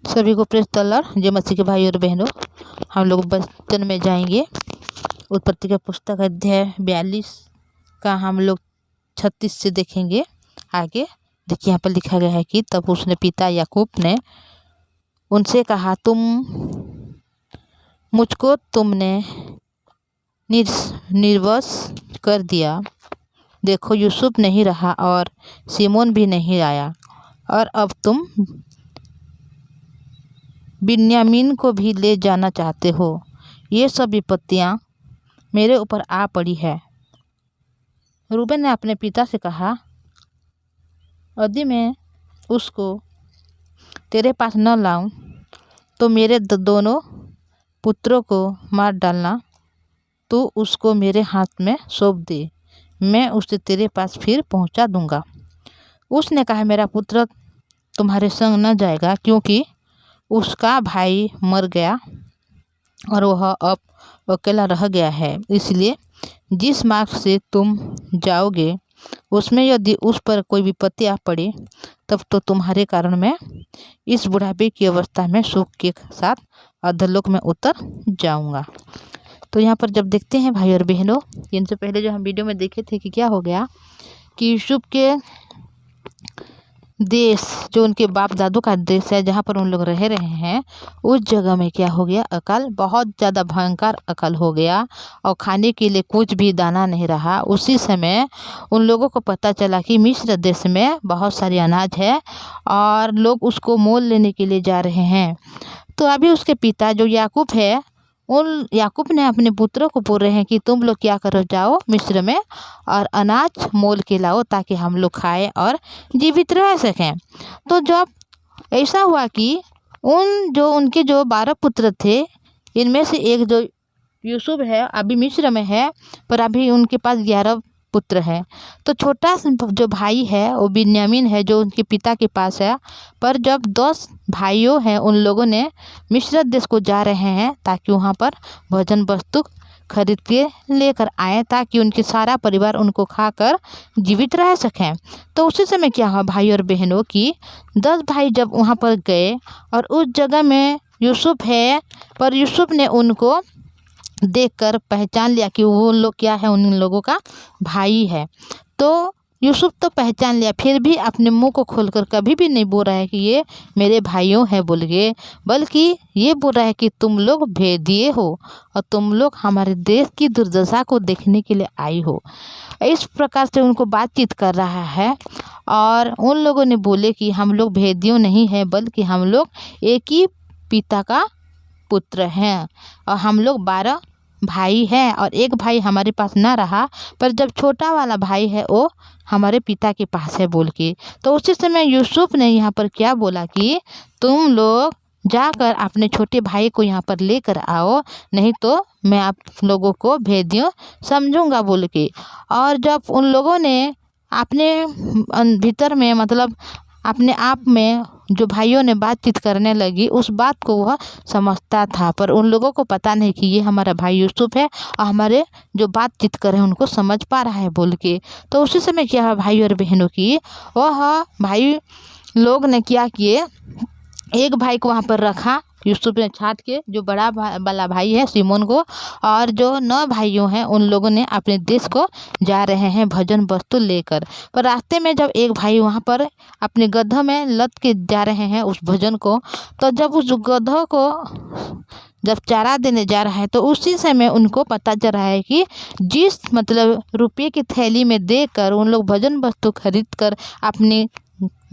सभी को praise the Lord. जय मसीह के भाई और बहनों, हम लोग वचन में जाएंगे। उत्पत्ति का पुस्तक अध्याय 42 का हम लोग 36 से देखेंगे आगे। देखिए यहाँ पर लिखा गया है कि तब उसने पिता याकूब ने उनसे कहा, मुझको तुमने निर्वंश कर दिया। देखो, यूसुफ नहीं रहा और सिमोन भी नहीं आया, और अब तुम बिन्यामीन को भी ले जाना चाहते हो। ये सब विपत्तियाँ मेरे ऊपर आ पड़ी है। रूबेन ने अपने पिता से कहा, यदि मैं उसको तेरे पास न लाऊं तो मेरे दोनों पुत्रों को मार डालना। तू उसको मेरे हाथ में सौंप दे, मैं उसे तेरे पास फिर पहुंचा दूंगा। उसने कहा, मेरा पुत्र तुम्हारे संग न जाएगा, क्योंकि उसका भाई मर गया और वह अब अकेला रह गया है। इसलिए जिस मार्ग से तुम जाओगे उसमें यदि उस पर कोई विपत्ति आ पड़े, तब तो तुम्हारे कारण मैं इस बुढ़ापे की अवस्था में सुख के साथ अधोलोक में उतर जाऊंगा। तो यहाँ पर जब देखते हैं भाई और बहनों, इनसे पहले जो हम वीडियो में देखे थे कि क्या हो गया कि यूसुफ के देश, जो उनके बाप दादू का देश है जहाँ पर उन लोग रह रहे हैं, उस जगह में क्या हो गया, अकाल, बहुत ज़्यादा भयंकर अकाल हो गया और खाने के लिए कुछ भी दाना नहीं रहा। उसी समय उन लोगों को पता चला कि मिस्र देश में बहुत सारी अनाज है और लोग उसको मोल लेने के लिए जा रहे हैं। तो अभी उसके पिता जो याकूब है, याकूब ने अपने पुत्रों को बोल रहे हैं कि तुम लोग क्या करो, जाओ मिस्र में और अनाज मोल के लाओ ताकि हम लोग खाएं और जीवित रह सकें। तो जब ऐसा हुआ कि उनके जो 12 पुत्र थे, इनमें से एक जो यूसुफ है अभी मिस्र में है, पर अभी उनके पास 11 पुत्र है। तो छोटा जो भाई है वो बिन्यामीन है, जो उनके पिता के पास है। पर जब 10 भाइयों हैं, उन लोगों ने मिस्र देश को जा रहे हैं ताकि वहाँ पर भोजन वस्तु खरीद के लेकर आए, ताकि उनके सारा परिवार उनको खाकर जीवित रह सकें। तो उसी समय क्या हुआ भाई और बहनों कि 10 भाई जब वहाँ पर गए और उस जगह में यूसुफ है, पर यूसुफ ने उनको देखकर पहचान लिया कि वो लोग क्या है, उन लोगों का भाई है। तो यूसुफ तो पहचान लिया, फिर भी अपने मुंह को खोलकर कभी भी नहीं बोल रहा है कि ये मेरे भाइयों हैं बोल के, बल्कि ये बोल रहा है कि तुम लोग भेदिए हो और तुम लोग हमारे देश की दुर्दशा को देखने के लिए आई हो। इस प्रकार से उनको बातचीत कर रहा है। और उन लोगों ने बोले कि हम लोग भेदियों नहीं हैं, बल्कि हम लोग एक ही पिता का पुत्र हैं और हम लोग 12 भाई हैं और एक भाई हमारे पास ना रहा, पर जब छोटा वाला भाई है वो हमारे पिता के पास है बोल के। तो उसी समय यूसुफ ने यहाँ पर क्या बोला कि तुम लोग जाकर अपने छोटे भाई को यहाँ पर लेकर आओ, नहीं तो मैं आप लोगों को भेदियों समझूंगा बोल के। और जब उन लोगों ने अपने भीतर में, मतलब अपने आप में, जो भाइयों ने बातचीत करने लगी, उस बात को वह समझता था, पर उन लोगों को पता नहीं कि ये हमारा भाई यूसुफ है और हमारे जो बातचीत कर रहे हैं उनको समझ पा रहा है बोल के। तो उसी समय क्या है भाई और बहनों की, वह भाई लोग ने क्या किए, एक भाई को वहाँ पर रखा, यूसुफ ने छाट के, जो बड़ा वाला भाई है सिमोन को, और जो 9 भाइयों हैं उन लोगों ने अपने देश को जा रहे हैं भोजन वस्तु लेकर। पर रास्ते में जब एक भाई वहाँ पर अपने गधों में लद के जा रहे हैं उस भोजन को, तो जब उस गधों को जब चारा देने जा रहा है, तो उसी समय उनको पता चल रहा है कि जिस मतलब रुपये की थैली में देकर उन लोग भोजन वस्तु खरीद कर अपने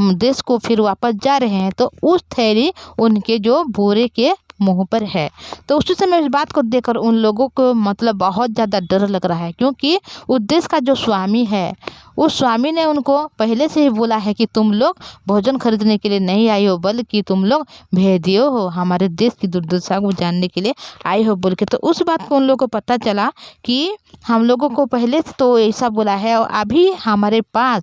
देश को फिर वापस जा रहे हैं, तो उस थैली उनके जो बोरे के मुंह पर है। तो उसी समय इस बात को देखकर उन लोगों को मतलब बहुत ज़्यादा डर लग रहा है, क्योंकि उस देश का जो स्वामी है, उस स्वामी ने उनको पहले से ही बोला है कि तुम लोग भोजन खरीदने के लिए नहीं आई हो, बल्कि तुम लोग भेदियो हो, हमारे देश की दुर्दशा को जानने के लिए आई हो बोल के। तो उस बात को उन लोगों को पता चला कि हम लोगों को पहले से तो ऐसा बोला है, और अभी हमारे पास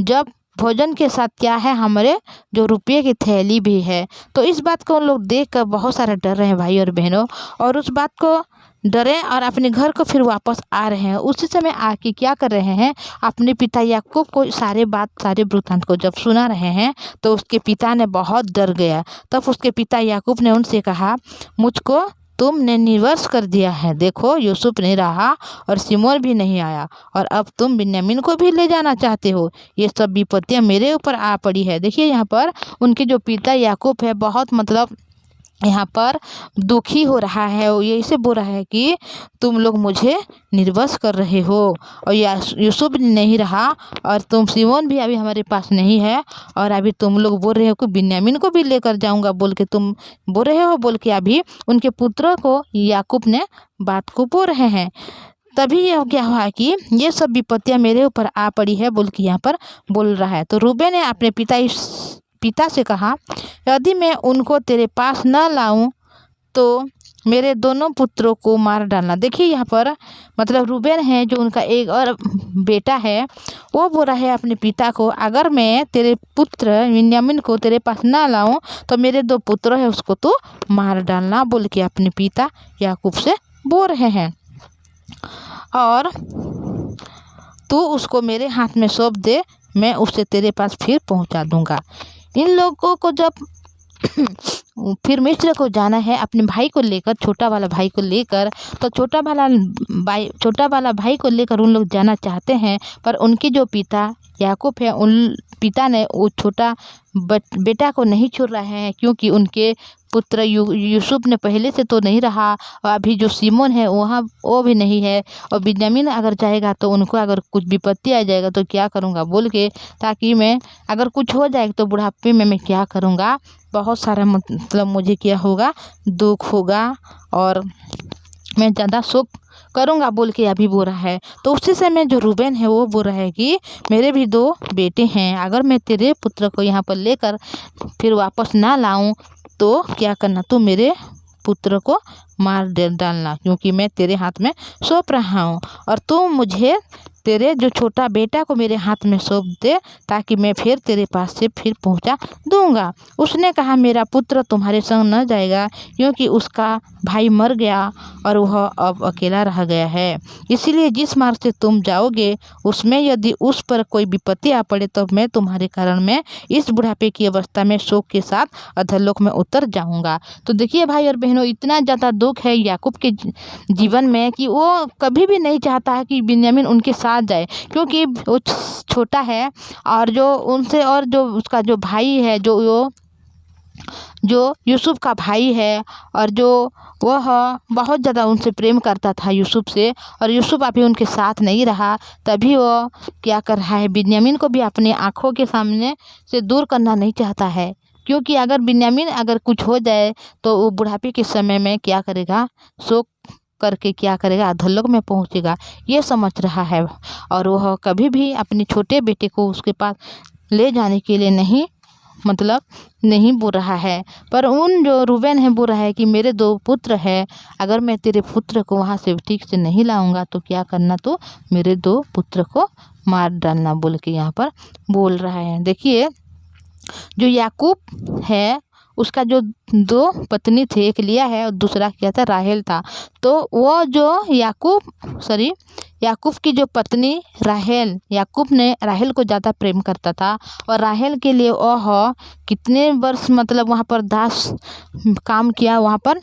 जब भोजन के साथ क्या है, हमारे जो रुपये की थैली भी है। तो इस बात को उन लोग देखकर बहुत सारा डर रहे हैं भाई और बहनों। और उस बात को डरे और अपने घर को फिर वापस आ रहे हैं। उसी समय आके क्या कर रहे हैं, अपने पिता याकूब को सारे वृत्तांत को जब सुना रहे हैं तो उसके पिता ने बहुत डर गया। तब उसके पिता याकूब ने उनसे कहा, मुझको तुमने निर्वंश कर दिया है। देखो, यूसुफ नहीं रहा और सिमोन भी नहीं आया, और अब तुम बिन्यामीन को भी ले जाना चाहते हो। ये सब विपत्तियां मेरे ऊपर आ पड़ी है। देखिए यहाँ पर उनके जो पिता याकूब है बहुत यहाँ पर दुखी हो रहा है। वो ये इसे बोल रहा है कि तुम लोग मुझे निर्वंश कर रहे हो, और यूसुफ नहीं रहा, और तुम सिमोन भी अभी हमारे पास नहीं है, और अभी तुम लोग बोल रहे हो कि बिन्यामीन को भी लेकर जाऊंगा बोल के तुम बोल रहे हो, बोल के अभी उनके पुत्रों को याकूब ने बात को बोल रहे हैं। तभी यह क्या हुआ कि ये सब विपत्तियां मेरे ऊपर आ पड़ी है बोल के यहाँ पर बोल रहा है। तो रूबेन ने अपने पिता से कहा, यदि मैं उनको तेरे पास न लाऊं तो मेरे दोनों पुत्रों को मार डालना। देखिए यहाँ पर मतलब रूबेन है जो उनका एक और बेटा है, वो बोल रहा है अपने पिता को, अगर मैं तेरे पुत्र बिन्यामीन को तेरे पास ना लाऊं तो मेरे 2 पुत्र है उसको तो मार डालना बोल के अपने पिता याकूब से बोल रहे हैं, और तू उसको मेरे हाथ में सौंप दे, मैं उसे तेरे पास फिर पहुंचा दूंगा। इन लोगों को जब फिर मिस्र को जाना है अपने भाई को लेकर, छोटा वाला भाई को लेकर, तो छोटा वाला भाई को लेकर उन लोग जाना चाहते हैं, पर उनके जो पिता याकूब है उन पिता ने वो छोटा बेटा को नहीं छोड़ रहे हैं, क्योंकि उनके पुत्र यूसुफ ने पहले से तो नहीं रहा, और अभी जो सिमोन है वहाँ वो भी नहीं है, और बिन्यामीन अगर जाएगा तो उनको अगर कुछ विपत्ति आ जाएगा तो क्या करूँगा बोल के, ताकि मैं अगर कुछ हो जाएगा तो बुढ़ापे में मैं क्या करूँगा, बहुत सारा मतलब मुझे क्या होगा, दुख होगा, और मैं ज़्यादा शोक करूँगा बोल के अभी बोल रहा है। तो उसी समय जो रूबेन है वो बोल रहा है कि मेरे भी 2 बेटे हैं, अगर मैं तेरे पुत्र को यहाँ पर लेकर फिर वापस ना लाऊं तो क्या करना, तू मेरे पुत्र को मार डालना, क्योंकि मैं तेरे हाथ में सौंप रहा हूँ, और तू मुझे तेरे जो छोटा बेटा को मेरे हाथ में सौंप दे, ताकि मैं फिर तेरे पास से फिर पहुंचा दूंगा। उसने कहा, मेरा पुत्र तुम्हारे संग न जाएगा, क्योंकि उसका भाई मर गया और वह अब अकेला रह गया है। इसीलिए जिस मार्ग से तुम जाओगे उसमें यदि उस पर कोई विपत्ति आ पड़े तो मैं तुम्हारे कारण में इस बुढ़ापे की अवस्था में शोक के साथ अधोलोक में उतर जाऊंगा। तो देखिए भाई और बहनों, इतना ज़्यादा दुख है याकूब के जीवन में कि वो कभी भी नहीं चाहता है कि बिन्यामीन उनके साथ जाए, क्योंकि वो छोटा है, और जो उनसे और जो उसका जो भाई है जो यूसुफ का भाई है, और जो वह बहुत ज़्यादा उनसे प्रेम करता था यूसुफ से, और यूसुफ अभी उनके साथ नहीं रहा, तभी वो क्या कर रहा है, बिन्यामीन को भी अपने आँखों के सामने से दूर करना नहीं चाहता है, क्योंकि अगर बिन्यामीन अगर कुछ हो जाए तो वो बुढ़ापे के समय में क्या करेगा, शोक करके क्या करेगा, अधोलोक में पहुंचेगा, ये समझ रहा है। और वह कभी भी अपने छोटे बेटे को उसके पास ले जाने के लिए नहीं बोल रहा है। पर उन जो रूबेन है बोल रहा है कि मेरे 2 पुत्र हैं, अगर मैं तेरे पुत्र को वहाँ से ठीक से नहीं लाऊंगा तो क्या करना, तो मेरे 2 पुत्र को मार डालना बोल के यहाँ पर बोल रहा है। देखिए जो याकूब है उसका जो 2 पत्नी थे, एक लिया है और दूसरा क्या था, राहेल था। तो वो जो याकूब की जो पत्नी राहेल, याकूब ने राहेल को ज़्यादा प्रेम करता था, और राहेल के लिए वह कितने वर्ष मतलब वहाँ पर दास काम किया, वहाँ पर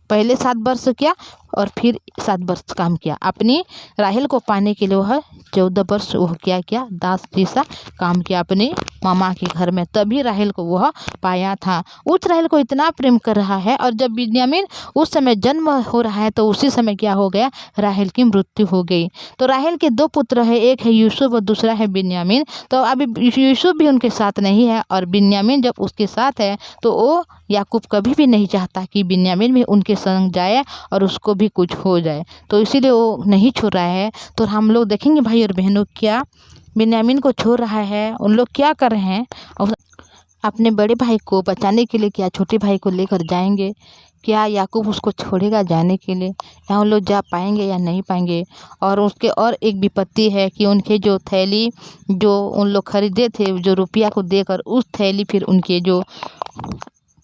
पहले 7 वर्ष किया और फिर 7 वर्ष काम किया। अपनी राहेल को पाने के लिए वह 14 वर्ष वह क्या किया, दास जैसा काम किया अपने मामा के घर में, तभी राहेल को वह पाया था। उस राहेल को इतना प्रेम कर रहा है, और जब बिन्यामीन उस समय जन्म हो रहा है तो उसी समय क्या हो गया, राहेल की मृत्यु हो गई। तो राहेल के 2 पुत्र है, एक है यूसुफ और दूसरा है बिन्यामीन। तो अभी यूसुफ भी उनके साथ नहीं है, और बिन्यामीन जब उसके साथ है तो वो याकूब कभी भी नहीं चाहता कि बिन्यामीन भी उनके संग जाए और उसको भी कुछ हो जाए, तो इसीलिए वो नहीं छोड़ रहा है। तो हम लोग देखेंगे भाई और बहनों, क्या बिन्यामीन को छोड़ रहा है, उन लोग क्या कर रहे हैं, और अपने बड़े भाई को बचाने के लिए क्या छोटे भाई को लेकर जाएंगे, क्या याकूब उसको छोड़ेगा जाने के लिए, या उन लोग जा पाएंगे या नहीं पाएंगे। और उसके और एक विपत्ति है कि उनके जो थैली जो उन लोग खरीदे थे, जो रुपया को देकर, उस थैली फिर उनके जो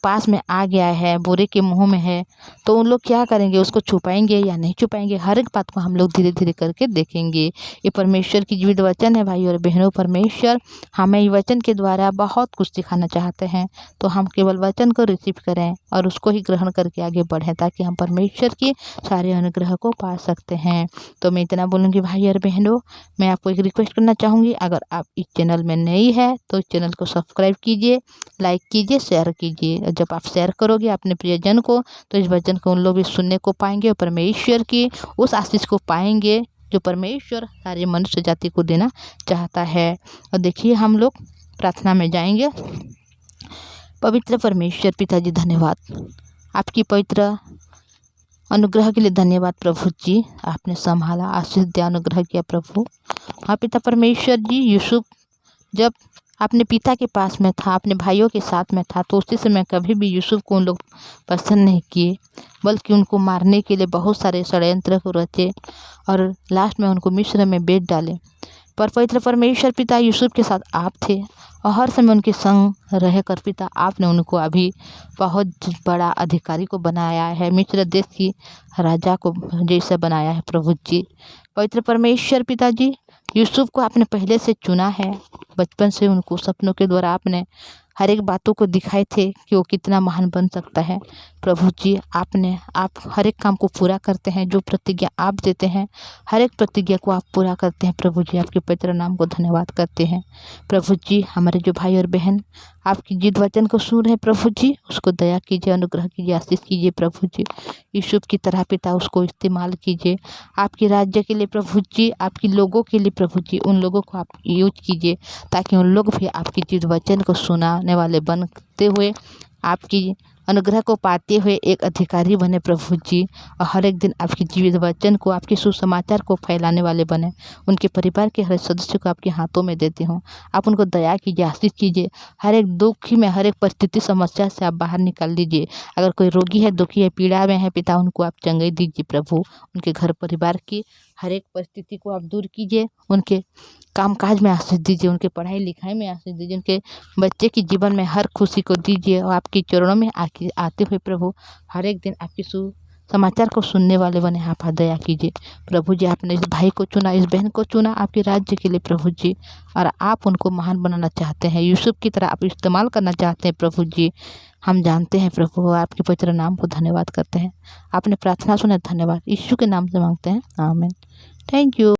पास में आ गया है, बुरे के मुँह में है, तो उन लोग क्या करेंगे, उसको छुपाएंगे या नहीं छुपाएंगे, हर एक बात को हम लोग धीरे धीरे करके देखेंगे। ये परमेश्वर की जीवित वचन है भाई और बहनों। परमेश्वर हमें ये वचन के द्वारा बहुत कुछ सिखाना चाहते हैं, तो हम केवल वचन को रिसीव करें और उसको ही ग्रहण करके आगे बढ़ें, ताकि हम परमेश्वर की सारे अनुग्रह को पा सकते हैं। तो मैं इतना बोलूँगी भाई और बहनों, मैं आपको एक रिक्वेस्ट करना चाहूँगी, अगर आप इस चैनल में नई है तो इस चैनल को सब्सक्राइब कीजिए, लाइक कीजिए, शेयर कीजिए। और जब आप शेयर करोगे अपने प्रियजन को, तो इस वचन को उन लोग भी सुनने को पाएंगे और परमेश्वर की उस आशीष को पाएंगे जो परमेश्वर सारे मनुष्य जाति को देना चाहता है। और देखिए हम लोग प्रार्थना में जाएंगे। पवित्र परमेश्वर पिताजी, धन्यवाद आपकी पवित्र अनुग्रह के लिए, धन्यवाद प्रभु जी। आपने संभाला, आशीष दिया, अनुग्रह किया प्रभु। हाँ पिता परमेश्वर जी, यूसुफ जब अपने पिता के पास में था, अपने भाइयों के साथ में था, तो उसी समय कभी भी यूसुफ को उन लोग पसंद नहीं किए, बल्कि उनको मारने के लिए बहुत सारे षड्यंत्र को रचे और लास्ट में उनको मिस्र में बेच डाले। पर पवित्र परमेश्वर पिता, यूसुफ के साथ आप थे और हर समय उनके संग रहकर पिता आपने उनको अभी बहुत बड़ा अधिकारी को बनाया है, मिस्र देश की राजा को जैसा बनाया है प्रभु जी। पवित्र परमेश्वर पिताजी, यूसुफ को आपने पहले से चुना है, बचपन से उनको सपनों के द्वारा आपने हर एक बातों को दिखाए थे कि वो कितना महान बन सकता है। प्रभु जी, आप हर एक काम को पूरा करते हैं, जो प्रतिज्ञा आप देते हैं हर एक प्रतिज्ञा को आप पूरा करते हैं। प्रभु जी, आपके पवित्र नाम को धन्यवाद करते हैं। प्रभु जी, हमारे जो भाई और बहन आपकी जिद वचन को सुन रहे हैं प्रभु जी, उसको दया कीजिए, अनुग्रह कीजिए, आशीष कीजिए प्रभु जी। यूसुफ की तरह पिता उसको इस्तेमाल कीजिए आपके राज्य के लिए प्रभु जी, आपके लोगों के लिए प्रभु जी। उन लोगों को आप यूज कीजिए ताकि उन लोग भी आपकी जिद वचन को सुनाने वाले बनते हुए, आपकी अनुग्रह को पाते हुए एक अधिकारी बने प्रभु जी, और हर एक दिन आपकी जीवित वचन को, आपके सुसमाचार को फैलाने वाले बने। उनके परिवार के हर एक सदस्य को आपके हाथों में देते हों, आप उनको दया कीजिए, आशीष कीजिए। हर एक दुखी में, हर एक परिस्थिति समस्या से आप बाहर निकाल दीजिए। अगर कोई रोगी है, दुखी है, पीड़ा में है पिता, उनको आप चंगाई दीजिए प्रभु। उनके घर परिवार की हर एक परिस्थिति को आप दूर कीजिए, उनके कामकाज में आशीष दीजिए, उनके पढ़ाई लिखाई में आशीष दीजिए, उनके बच्चे के जीवन में हर खुशी को दीजिए। और आपके चरणों में आते हुए प्रभु हर एक दिन आपके समाचार को सुनने वाले बने, आप दया कीजिए प्रभु जी। आपने इस भाई को चुना, इस बहन को चुना आपके राज्य के लिए प्रभु जी, और आप उनको महान बनाना चाहते हैं, यूसुफ की तरह आप इस्तेमाल करना चाहते हैं प्रभु जी। हम जानते हैं प्रभु, आपके पवित्र नाम को धन्यवाद करते हैं। आपने प्रार्थना सुने, धन्यवाद। यीशु के नाम से मांगते हैं, आमीन। Thank you.